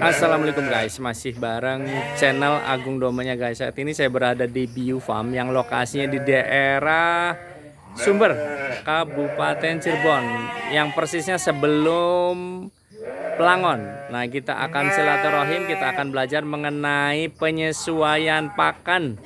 Assalamualaikum guys, masih bareng channel Agung Dombanya guys. Saat ini saya berada di Bio Farm yang lokasinya di daerah Sumber, Kabupaten Cirebon, yang persisnya sebelum Pelangon. Nah, kita akan silaturahim, kita akan belajar mengenai penyesuaian pakan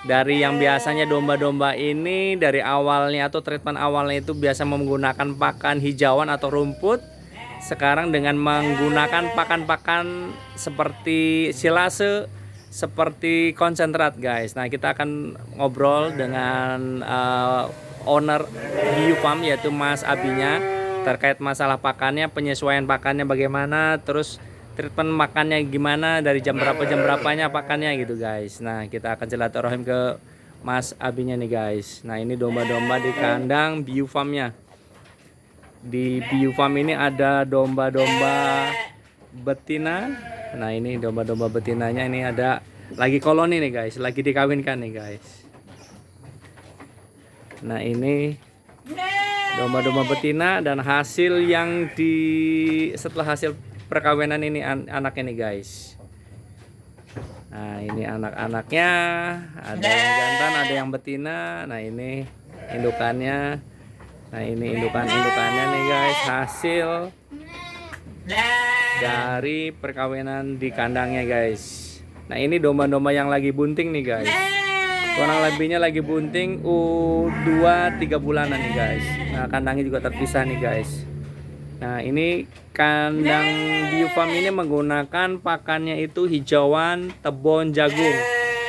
dari yang biasanya domba-domba ini dari awalnya atau treatment awalnya itu biasa menggunakan pakan hijauan atau rumput. Sekarang dengan menggunakan pakan-pakan seperti silase, seperti konsentrat guys. Nah, kita akan ngobrol dengan owner Bio Farm, yaitu Mas Abinya, terkait masalah pakannya, penyesuaian pakannya bagaimana, terus treatment makannya gimana, dari jam berapanya pakannya gitu guys. Nah, kita akan silaturahim ke Mas Abinya nih guys. Nah, ini domba-domba di kandang Bio Farmnya. Di Bio Farm ini ada domba-domba betina. Nah, ini domba-domba betinanya ini ada lagi koloni nih guys, lagi dikawinkan nih guys. Nah, ini domba-domba betina dan hasil yang setelah hasil perkawinan ini anaknya nih guys. Nah, ini anak-anaknya, ada yang jantan, ada yang betina. Nah, ini indukannya. Nah, ini indukannya nih guys, hasil dari perkawinan di kandangnya guys. Nah, ini domba-domba yang lagi bunting nih guys. Kurang lebihnya lagi bunting 2-3 bulanan nih guys. Nah, kandangnya juga terpisah nih guys. Nah, ini kandang Bio Farm ini menggunakan pakannya itu hijauan tebon jagung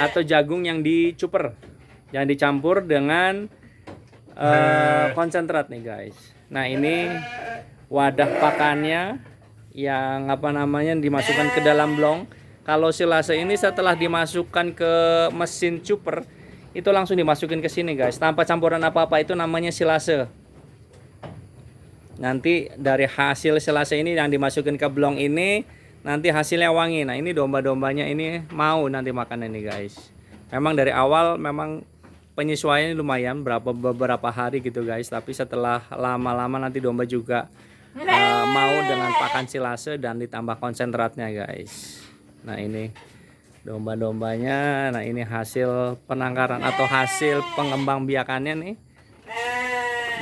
atau jagung yang dicuper, yang dicampur dengan konsentrat nih guys. Nah, ini wadah pakannya yang dimasukkan ke dalam blong. Kalau silase ini setelah dimasukkan ke mesin cuper itu langsung dimasukin ke sini guys, tanpa campuran apa-apa, itu namanya silase. Nanti dari hasil silase ini yang dimasukin ke blong ini nanti hasilnya wangi. Nah, ini domba-dombanya ini mau nanti makan ini guys. Memang dari awal memang penyesuaiannya lumayan beberapa hari gitu guys, tapi setelah lama-lama nanti domba juga mau dengan pakan silase dan ditambah konsentratnya guys. Nah, ini domba-dombanya. Nah, ini hasil penangkaran atau hasil pengembang biakannya nih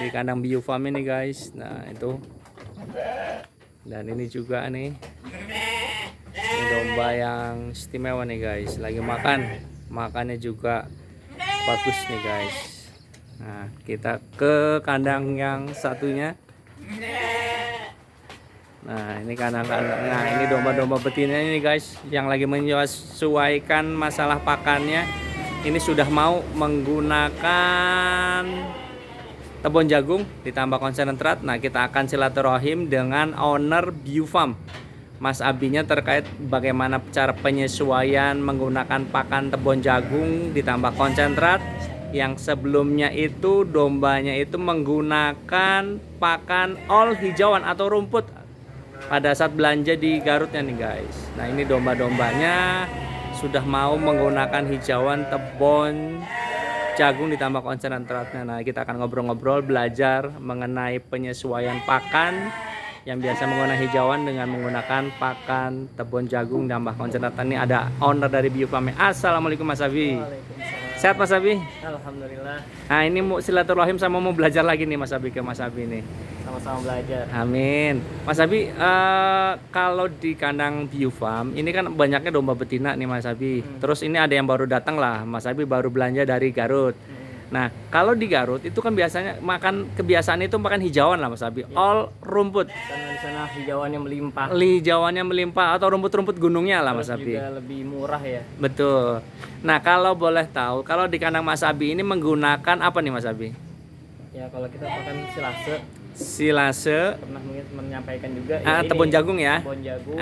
di kandang Bio Farm ini guys. Nah, itu, dan ini juga nih, ini domba yang istimewa nih guys, lagi makannya juga bagus nih guys. Nah, kita ke kandang yang satunya. Nah, ini kandang-kandang. Nah, ini domba-domba betina ini guys, yang lagi menyesuaikan masalah pakannya. Ini sudah mau menggunakan tebon jagung ditambah konsentrat. Nah, kita akan silaturahim dengan owner Bio Farm, Mas Abinya, terkait bagaimana cara penyesuaian menggunakan pakan tebon jagung ditambah konsentrat, yang sebelumnya itu dombanya itu menggunakan pakan ol hijauan atau rumput pada saat belanja di Garutnya nih guys. Nah, ini domba-dombanya sudah mau menggunakan hijauan tebon jagung ditambah konsentratnya. Nah, kita akan ngobrol-ngobrol, belajar mengenai penyesuaian pakan yang biasa menggunakan hijauan dengan menggunakan pakan tebon jagung tambah konsentrat. Ini ada owner dari Bio Farm. Assalamualaikum Mas Abi. Sehat Mas Abi? Alhamdulillah. Nah, ini mau silaturahim sama mau belajar lagi nih Mas Abi, ke Mas Abi nih. Sama-sama belajar. Amin. Mas Abi, kalau di kandang Bio Farm ini kan banyaknya domba betina nih Mas Abi. Terus ini ada yang baru datang lah, Mas Abi baru belanja dari Garut. Nah, kalau di Garut itu kan biasanya kebiasaan itu makan hijauan lah Mas Abi, all rumput. Karena di sana hijauannya melimpah. Hijauannya melimpah atau rumput-rumput gunungnya lah Mas Abi. Juga lebih murah ya. Betul. Nah, kalau boleh tahu, kalau di kandang Mas Abi ini menggunakan apa nih Mas Abi? Ya, kalau kita makan silase. Silase. Pernah mungkin menyampaikan juga. Tebon jagung ya. Tebon jagung.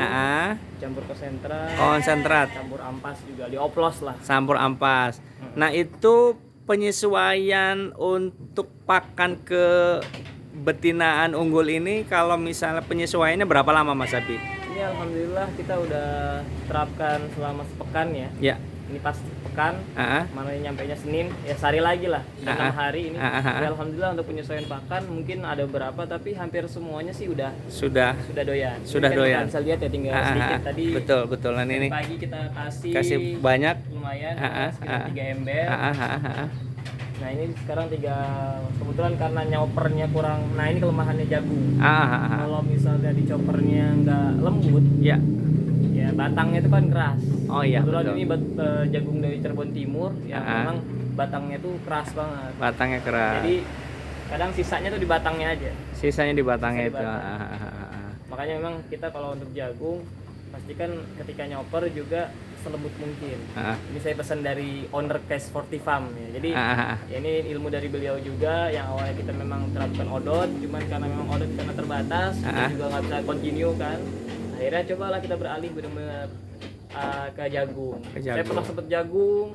Campur konsentrat. Konsentrat. Campur ampas juga, dioplos lah. Campur ampas. Nah, itu penyesuaian untuk pakan ke betinaan unggul ini, kalau misalnya penyesuaiannya berapa lama Mas Abi? Ini alhamdulillah kita udah terapkan selama sepekan ya. Ya. ini pas pekan, Ah, mana yang nyampainya Senin, ya sehari lagi lah, udah 6 hari ini. Ah. Ya, alhamdulillah untuk penyesuaian pakan mungkin ada beberapa, tapi hampir semuanya sih udah sudah doyan. Sudah Ini kan doyan. kita bisa lihat ya, tinggal sedikit tadi. betul. Nah ini Pagi kita kasih banyak. lumayan, Ah, sekitar 3 ember. Ah. Nah ini sekarang kebetulan karena nyopernya kurang. Nah ini kelemahannya jagung. Ah. Kalau misalnya di choppernya nggak lembut, Ya. ya batangnya itu kan keras. Oh iya, Kebetulan betul. ini jagung dari Cirebon Timur, yang memang batangnya tuh keras banget. Batangnya keras. Jadi kadang sisanya tuh di batangnya aja. Sisanya di batangnya Sisa di itu. batang. Makanya memang kita kalau untuk jagung pastikan ketika nyoper juga selembut mungkin. Ini saya pesan dari owner Cash 40 Farm ya. Jadi ya ini ilmu dari beliau juga, yang awalnya kita memang terapkan odot, cuman karena memang odot karena terbatas, kita juga nggak bisa continue kan. Akhirnya cobalah kita beralih benar-benar ke jagung. Saya pernah sempet jagung,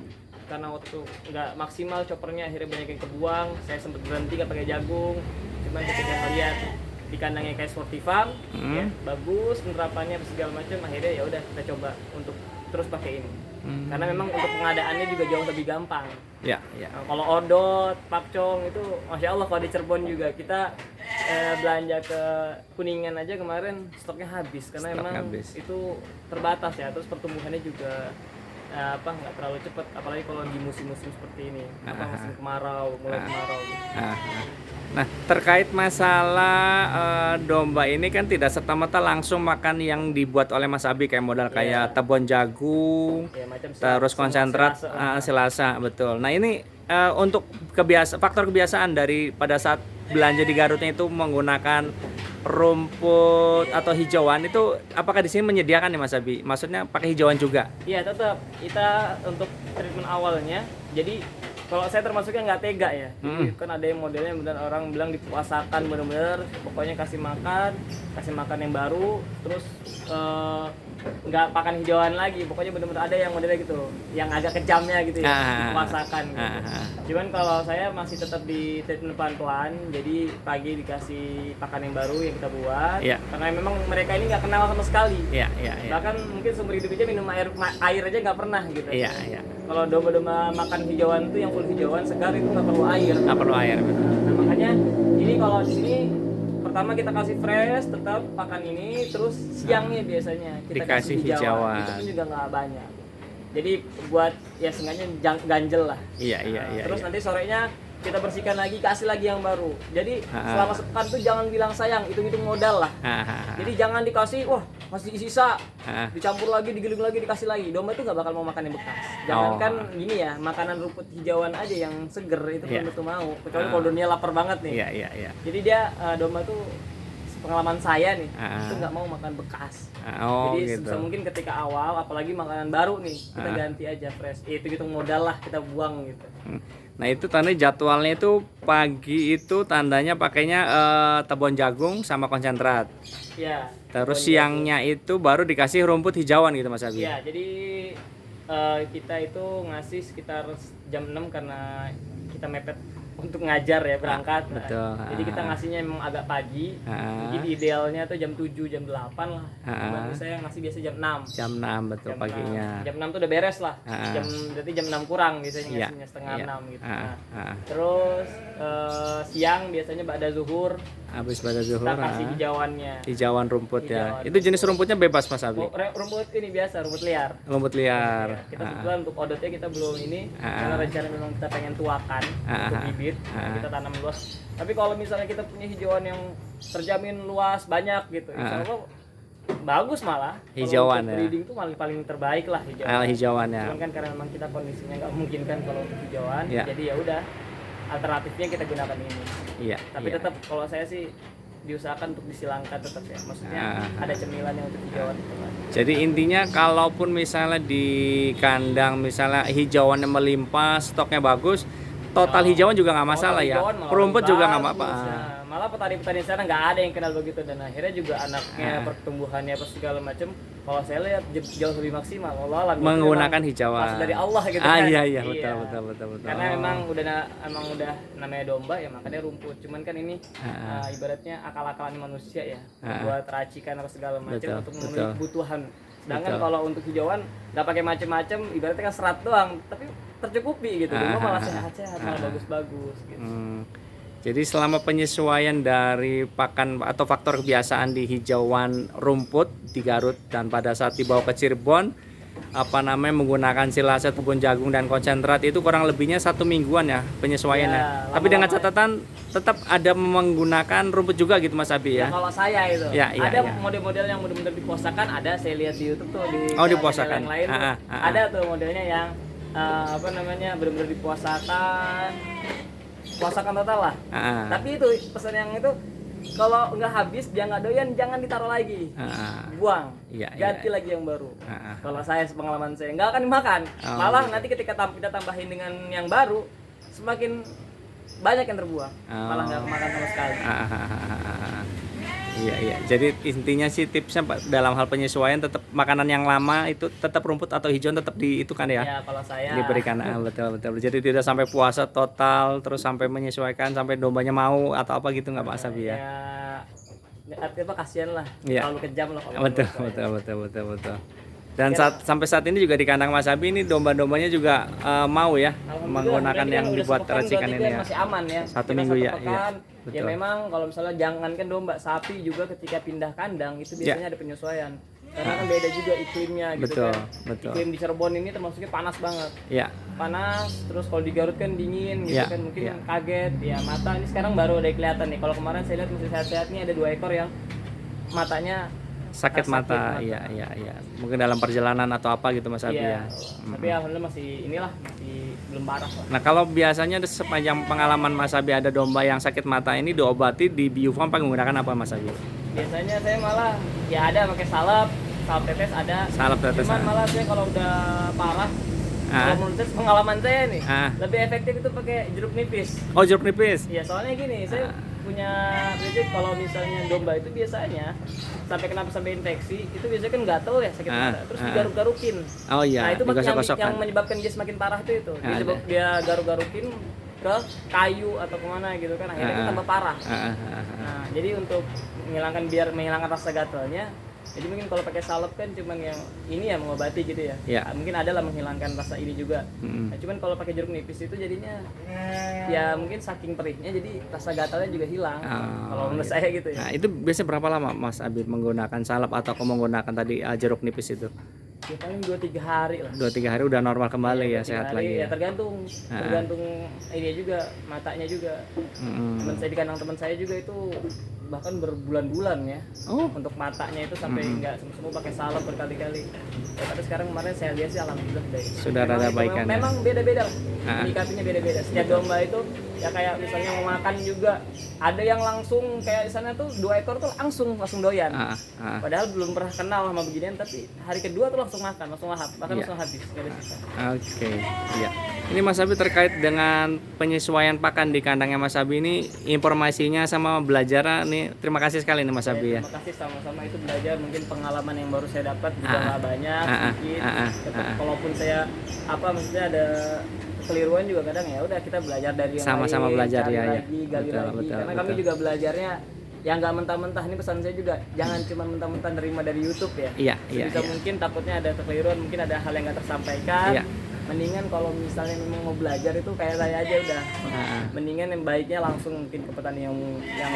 karena waktu itu nggak maksimal choppernya, akhirnya banyak yang kebuang. Saya sempat berhenti nggak pakai jagung, cuman ketika lihat di kandangnya kayak Sporty Farm, ya, bagus penerapannya segala macam, akhirnya ya udah kita coba untuk terus pakai ini. Karena memang untuk pengadaannya juga jauh lebih gampang. Ya. Nah, kalau odot, pakcong itu masya Allah, kalau di Cirebon juga kita belanja ke Kuningan aja kemarin stoknya habis karena emang itu terbatas ya. Terus pertumbuhannya juga nggak terlalu cepat, apalagi kalau di musim-musim seperti ini, musim kemarau, mulai kemarau gitu. Nah, terkait masalah domba ini kan tidak serta-merta langsung makan yang dibuat oleh Mas Abi, kayak modal kayak tebon jagung, Ya, macam terus konsentrat selasa, betul. Nah ini untuk faktor kebiasaan dari pada saat belanja di Garutnya itu menggunakan rumput atau hijauan, itu apakah di sini menyediakan nih Mas Abi? Maksudnya pakai hijauan juga? Iya, tetap kita untuk treatment awalnya. Jadi kalau saya termasuknya nggak tega ya. Jadi kan ada yang modelnya benar orang bilang dipuasakan benar-benar, pokoknya kasih makan yang baru, terus nggak pakan hijauan lagi, pokoknya benar-benar ada yang modelnya gitu, yang agak kejamnya gitu ya, dipuasakan gitu. Cuman kalau saya masih tetap di treatment pelan-pelan, jadi pagi dikasih pakan yang baru yang kita buat, karena memang mereka ini nggak kenal sama sekali. Bahkan mungkin seumur hidupnya minum air aja nggak pernah gitu. Kalau domba-domba makan hijauan tuh yang full hijauan segar itu nggak perlu air. Nggak perlu air, betul. Nah, makanya ini kalau di sini pertama kita kasih fresh, tetap pakan ini, terus siangnya biasanya kita dikasih kasih hijauan. Itu pun juga nggak banyak. Jadi buat ya sengaja ganjel lah. Terus nanti sorenya kita bersihkan lagi, kasih lagi yang baru. Jadi selama sepekan tuh jangan bilang sayang, hitung-hitung modal lah. Jadi jangan dikasih, wah masih sisa, dicampur lagi, digiling lagi, dikasih lagi. Domba itu nggak bakal mau makan yang bekas. Jangankan gini ya, makanan rumput hijauan aja yang seger itu belum tentu mau. Kecuali kalau dunia lapar banget nih. Jadi dia domba tuh pengalaman saya nih, itu nggak mau makan bekas. Jadi gitu. sebisa mungkin ketika awal, apalagi makanan baru nih, kita ganti aja fresh. Itu hitung modal lah, kita buang gitu. Nah itu tanda jadwalnya itu pagi itu tandanya pakainya tebon jagung sama konsentrat. Ya. Terus siangnya itu baru dikasih rumput hijauan gitu Mas Abi. Ya, jadi kita itu ngasih sekitar jam 6 karena kita mepet untuk ngajar ya, berangkat. Betul. Jadi kita ngasihnya memang agak pagi. Mungkin idealnya tuh jam 7, jam 8 lah. Cuman saya ngasih biasa jam 6. Jam 6 betul Jam paginya. 6. Jam 6 tuh udah beres lah. Berarti jam 6 kurang biasanya ngasihnya, setengah 6 gitu. Terus siang biasanya ba'da zuhur. Habis pada zuhur. Kita kasih hijauannya. Hijauan rumput ya. Itu jenis rumputnya bebas Mas Abi. Rumput ini biasa, rumput liar. Rumput liar. Kita kebetulan untuk odotnya kita belum ini, karena rencana memang kita pengen tuakan untuk bibit, kita tanam luas. Tapi kalau misalnya kita punya hijauan yang terjamin luas banyak gitu, insya Allah bagus malah. Hijauan ya. Breeding tuh paling terbaik lah hijauan. Hijauannya. Cuman kan karena memang kita kondisinya nggak memungkinkan kalau untuk hijauan, jadi ya udah alternatifnya kita gunakan ini. Tapi tetap kalau saya sih diusahakan untuk disilangkan tetap ya, maksudnya ada cemilan yang untuk hijauan itu kan. Jadi intinya kalaupun misalnya di kandang misalnya hijauannya melimpah, stoknya bagus, total hijauan juga nggak masalah ya. Rumput juga nggak apa-apa. malah petani-petani sana nggak ada yang kenal begitu, dan akhirnya juga anaknya pertumbuhannya apa segala macam kalau saya lihat jauh lebih maksimal. Allah menggunakan hijauan dari Allah gitu kan. Iya betul. Karena emang udah namanya domba ya, makanya rumput. Cuman kan ini ibaratnya akal-akalan manusia ya, buat racikan apa segala macam untuk memenuhi kebutuhan. Sedangkan kalau untuk hijauan nggak pakai macam-macam, ibaratnya kan serat doang, tapi tercukupi gitu. Domba malah sehat-sehat, malah bagus-bagus gitu. Jadi selama penyesuaian dari pakan atau faktor kebiasaan di hijauan rumput di Garut dan pada saat dibawa ke Cirebon menggunakan silaset, kebun jagung dan konsentrat itu kurang lebihnya 1 mingguan ya penyesuaiannya. Ya, tapi dengan catatan tetap ada menggunakan rumput juga gitu Mas Abi ya. Kalau saya itu ada model-model yang benar-benar dipuasakan, ada saya lihat di YouTube tuh di dipuasakan. Yang lain ada tuh modelnya yang benar-benar dipuasakan total lah. Tapi itu pesan yang itu kalau nggak habis dia nggak doyan jangan ditaruh lagi, buang, ganti lagi yang baru. Kalau saya pengalaman saya nggak akan dimakan, malah nanti ketika kita tambahin dengan yang baru semakin banyak yang terbuang, malah nggak kemakan sama sekali. Iya. Jadi intinya sih tipsnya dalam hal penyesuaian tetap makanan yang lama itu tetap rumput atau hijauan tetap itu kan ya. Ya kalau saya diberikan betul. Jadi tidak sampai puasa total terus sampai menyesuaikan sampai dombanya mau atau apa gitu nggak Pak Sabi ya. Ya artinya kasihan lah. Terlalu kejam lah kalau betul. Dan sampai saat ini juga di kandang Mas Abi ini domba-dombanya juga mau ya menggunakan yang dibuat racikan ini ya. Masih aman ya. 1 minggu ya. Ya memang kalau misalnya jangankan domba, sapi juga ketika pindah kandang itu biasanya ada penyesuaian. Karena kan beda juga iklimnya gitu kan. Iklim di Cirebon ini termasuknya panas banget. Iya. Panas, terus kalau di Garut kan dingin gitu kan, mungkin kaget ya mata ini sekarang baru ada kelihatan nih. Kalau kemarin saya lihat masih sehat-sehat nih, ada 2 ekor yang matanya sakit mata. Iya. Mungkin dalam perjalanan atau apa gitu Mas Abi ya. Tapi alhamdulillah masih belum parah lah. Nah, kalau biasanya sepanjang pengalaman Mas Abi ada domba yang sakit mata ini diobati di Biofarm menggunakan apa Mas Abi? Biasanya saya malah ada pakai salep tetes ada. Cuman malah saya kalau udah parah, kalau menurut saya pengalaman saya nih, lebih efektif itu pakai jeruk nipis. Oh, jeruk nipis. Iya, soalnya gini, saya punya prinsip kalau misalnya domba itu biasanya sampai infeksi itu biasanya kan gatel ya, sakit mata, terus digaruk-garukin. Oh iya. Nah itu yang menyebabkan dia semakin parah itu. Dia garuk-garukin ke kayu atau kemana gitu kan, akhirnya kan tambah parah. Nah jadi untuk menghilangkan rasa gatalnya, jadi mungkin kalau pakai salep kan cuman yang ini ya mengobati gitu ya. Mungkin ada lah menghilangkan rasa ini juga. Nah, cuman kalau pakai jeruk nipis itu jadinya ya mungkin saking perihnya jadi rasa gatalnya juga hilang. Kalau menurut saya gitu ya. Nah, itu biasanya berapa lama Mas Abi menggunakan salep atau menggunakan tadi jeruk nipis itu? Ya paling 2-3 hari lah. 2-3 hari udah normal kembali ya, sehat lagi ya. Tergantung ini juga, matanya juga. Teman saya di kandang teman saya juga itu bahkan berbulan-bulan ya. Untuk matanya itu sampai enggak semua pakai salep berkali-kali. Ya, tapi sekarang kemarin saya lihat sih alhamdulillah sudah ada baikan. Memang beda-beda lah. Indikasinya beda-beda. Setiap domba itu ya kayak misalnya mau makan juga ada yang langsung kayak di sana tuh 2 ekor tuh langsung doyan. Padahal belum pernah kenal sama beginian, tapi hari kedua tuh langsung makan, langsung lahap, bahkan langsung habis, nggak ada sisa. Oke. Iya. Ini Mas Abi terkait dengan penyesuaian pakan di kandangnya Mas Abi ini, informasinya sama belajar nih, terima kasih sekali nih Mas Abi ya. Terima kasih, sama-sama itu belajar, mungkin pengalaman yang baru saya dapat juga nggak banyak, sedikit. Kalaupun saya maksudnya ada kekeliruan juga kadang ya udah kita belajar dari yang sama-sama lain, belajar gali ya. Lagi. Karena kami juga belajarnya yang nggak mentah-mentah, ini pesan saya juga jangan cuma mentah-mentah nerima dari YouTube ya. Mungkin takutnya ada kekeliruan, mungkin ada hal yang nggak tersampaikan. Mendingan kalau misalnya memang mau belajar itu kayak saya aja udah. Mendingan yang baiknya langsung mungkin ke petani yang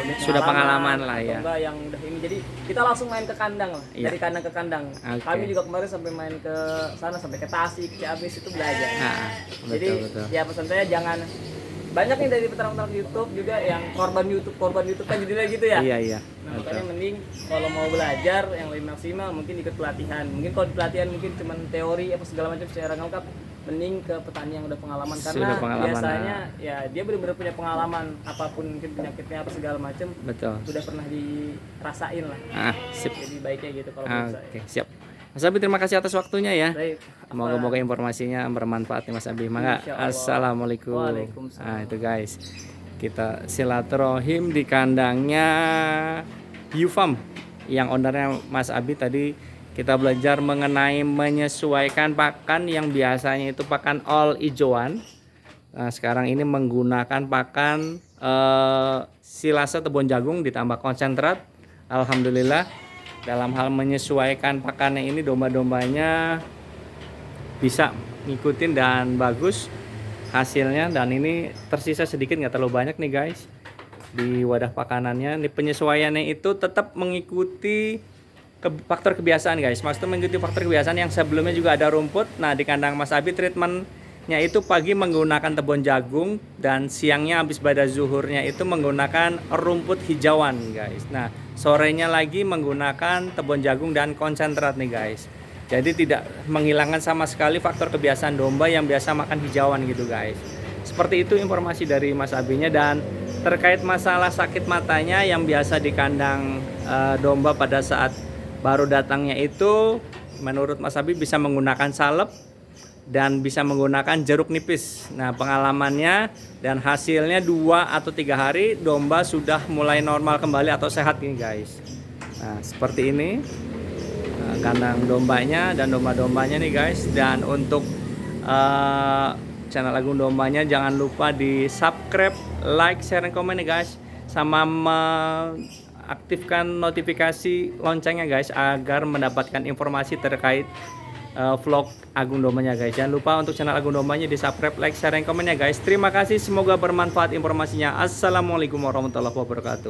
lebih sudah pengalaman lah ya. Yang udah ini. Jadi kita langsung main ke kandang lah. Dari kandang ke kandang. Kami juga kemarin sampai main ke sana, sampai ke Tasik, Ciamis itu belajar. Jadi ya pesan saya jangan banyak nih dari peternak YouTube juga yang korban YouTube kan jadinya gitu ya. Iya. Nah, makanya mending kalau mau belajar yang lebih maksimal mungkin ikut pelatihan. Mungkin kalau di pelatihan mungkin cuma teori apa segala macam secara lengkap, mending ke petani yang udah pengalaman karena biasanya ya dia benar-benar punya pengalaman apapun, mungkin penyakitnya apa segala macam. Betul. Sudah pernah dirasain lah. Sip. Jadi baiknya gitu kalau menurut saya. Oke, siap. Mas Abi terima kasih atas waktunya ya. Baik. Moga-moga informasinya bermanfaat nih Mas Abi. Mangga. Assalamualaikum. Waalaikumsalam. Itu guys. Kita silaturahim di kandangnya Yufam yang ownernya Mas Abi. Tadi kita belajar mengenai menyesuaikan pakan yang biasanya itu pakan all hijauan. Nah, sekarang ini menggunakan pakan silase tebon jagung ditambah konsentrat. Alhamdulillah dalam hal menyesuaikan pakannya ini domba-dombanya bisa ngikutin dan bagus hasilnya. Dan ini tersisa sedikit, nggak terlalu banyak nih guys di wadah pakanannya. Ini penyesuaiannya itu tetap mengikuti faktor kebiasaan guys. Maksudnya mengikuti faktor kebiasaan yang sebelumnya juga ada rumput. Nah di kandang Mas Abi treatmentnya itu pagi menggunakan tebon jagung dan siangnya habis pada zuhurnya itu menggunakan rumput hijauan guys. Nah sorenya lagi menggunakan tebon jagung dan konsentrat nih guys. Jadi tidak menghilangkan sama sekali faktor kebiasaan domba yang biasa makan hijauan gitu guys. Seperti itu informasi dari Mas Abinya. Dan terkait masalah sakit matanya yang biasa di kandang domba pada saat baru datangnya itu, menurut Mas Abi bisa menggunakan salep dan bisa menggunakan jeruk nipis. Nah pengalamannya dan hasilnya 2 atau 3 hari domba sudah mulai normal kembali atau sehat nih guys. Nah seperti ini kandang dombanya dan domba-dombanya nih guys. Dan untuk channel Agung Dombanya jangan lupa di subscribe, like, share, dan komen nih guys, sama aktifkan notifikasi loncengnya guys agar mendapatkan informasi terkait vlog Agung Dombanya guys. Jangan lupa untuk channel Agung Dombanya di subscribe, like, share, dan komen ya guys. Terima kasih, semoga bermanfaat informasinya. Assalamualaikum warahmatullahi wabarakatuh.